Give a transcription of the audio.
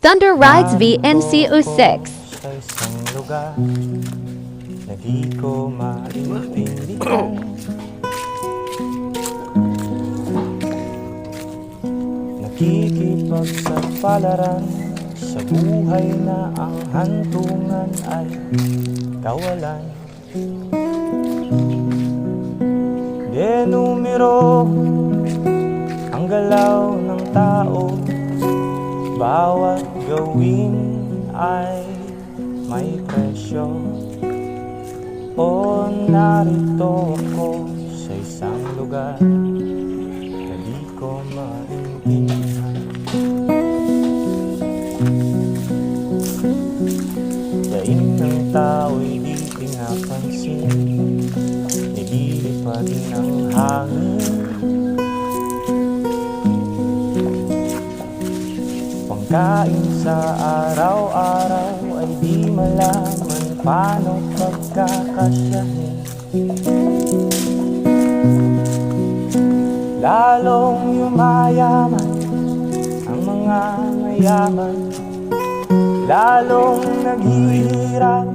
Thunder Rides VNCO6. Sa isang lugar na di ko maintindihan, nakikipagsapalaran sa buhay na ang hantungan ay kawalan. Denumero ang galaw ng tao, bawat gawin ay may presyo. O narito ako sa isang lugar na di ko maintindihan. Daing ng tao'y di pinapansin, nililipad ng hangin. Pangkain sa araw-araw ay di malaman paano pagkakasyahin. Lalong yumayaman ang mga mayaman, lalong naghihirap